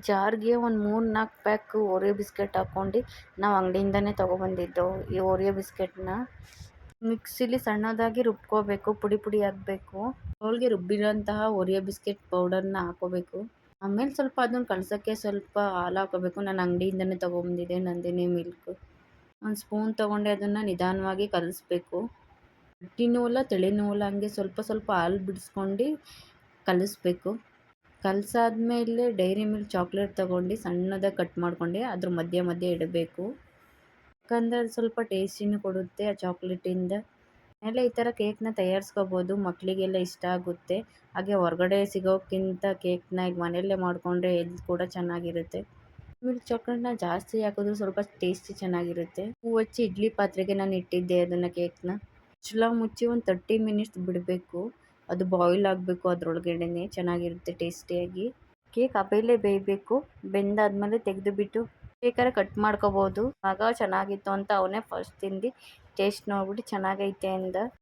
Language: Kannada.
ಜಾರ್ಗೆ ಒಂದು 3-4 ಪ್ಯಾಕ್ ಓರಿಯೋ ಬಿಸ್ಕೆಟ್ ಹಾಕ್ಕೊಂಡು ನಾವು ಅಂಗಡಿಯಿಂದನೇ ತೊಗೊಬಂದಿದ್ದು. ಈ ಓರಿಯೋ ಬಿಸ್ಕೆಟ್ನ ಮಿಕ್ಸಿಲಿ ಸಣ್ಣದಾಗಿ ರುಬ್ಕೋಬೇಕು, ಪುಡಿ ಪುಡಿ ಆಗಬೇಕು. ಬೌಲ್ಗೆ ರುಬ್ಬಿರೋಂತಹ ಓರಿಯೋ ಬಿಸ್ಕೆಟ್ ಪೌಡರ್ನ ಹಾಕೋಬೇಕು. ಆಮೇಲೆ ಸ್ವಲ್ಪ ಅದನ್ನು ಕಲಸೋಕ್ಕೆ ಸ್ವಲ್ಪ ಹಾಲು ಹಾಕೋಬೇಕು. ನಾನು ಅಂಗಡಿಯಿಂದನೇ ತೊಗೊಬಂದಿದ್ದೆ, ನಂದಿನಿ ಮಿಲ್ಕ್. ಒಂದು ಸ್ಪೂನ್ ತೊಗೊಂಡು ಅದನ್ನು ನಿಧಾನವಾಗಿ ಕಲಿಸ್ಬೇಕು. ಗಟ್ಟಿನೂ ಇಲ್ಲ ತಿಳಿನೂ ಇಲ್ಲ, ಹಂಗೆ ಸ್ವಲ್ಪ ಸ್ವಲ್ಪ ಹಾಲು ಬಿಡಿಸ್ಕೊಂಡು ಕಲಿಸ್ಬೇಕು. ಕಲಸಾದ್ಮೇಲೆ ಡೈರಿ ಮಿಲ್ಕ್ ಚಾಕ್ಲೇಟ್ ತೊಗೊಂಡು ಸಣ್ಣದಾಗಿ ಕಟ್ ಮಾಡ್ಕೊಂಡು ಅದ್ರ ಮಧ್ಯೆ ಮಧ್ಯೆ ಇಡಬೇಕು. ಯಾಕಂದರೆ ಅದು ಸ್ವಲ್ಪ ಟೇಸ್ಟಿನೂ ಕೊಡುತ್ತೆ ಆ ಚಾಕ್ಲೇಟಿಂದ. ಆಮೇಲೆ ಈ ಥರ ಕೇಕ್ನ ತಯಾರಿಸ್ಕೋಬೋದು, ಮಕ್ಕಳಿಗೆಲ್ಲ ಇಷ್ಟ ಆಗುತ್ತೆ. ಹಾಗೆ ಹೊರಗಡೆ ಸಿಗೋಕ್ಕಿಂತ ಕೇಕ್ನ ಈಗ ಮನೆಯಲ್ಲೇ ಮಾಡಿಕೊಂಡ್ರೆ ಹೆಲ್ತ್ ಕೂಡ ಚೆನ್ನಾಗಿರುತ್ತೆ. ಮಿಲ್ಕ್ ಚಾಕ್ಲೇಟ್ನ ಜಾಸ್ತಿ ಹಾಕಿದ್ರು ಸ್ವಲ್ಪ ಟೇಸ್ಟಿ ಚೆನ್ನಾಗಿರುತ್ತೆ. ಹೂವು ಹಚ್ಚಿ ಇಡ್ಲಿ ಪಾತ್ರೆಗೆ ನಾನು ಇಟ್ಟಿದ್ದೆ ಅದನ್ನು ಕೇಕ್ನ. ಮುಚ್ಚಳ ಮುಚ್ಚಿ ಒಂದು 30 ಮಿನಿಟ್ಸ್ ಬಿಡಬೇಕು. ಅದು ಬಾಯ್ಲ್ ಆಗಬೇಕು, ಅದರೊಳಗಡೆನೆ ಚೆನ್ನಾಗಿರುತ್ತೆ ಟೇಸ್ಟಿಯಾಗಿ. ಕೇಕ್ ಹಬೆಯಲ್ಲೇ ಬೇಯಬೇಕು. ಬೆಂದಾದ್ಮೇಲೆ ತೆಗೆದುಬಿಟ್ಟು ಬೇಕಾದ್ರೆ ಕಟ್ ಮಾಡ್ಕೋಬೋದು. ಮಗ ಚೆನ್ನಾಗಿತ್ತು ಅಂತ ಅವನೇ ಫಸ್ಟ್ ತಿಂದು ಟೇಸ್ಟ್ ನೋಡ್ಬಿಟ್ಟು ಚೆನ್ನಾಗೈತೆ ಅಂದ.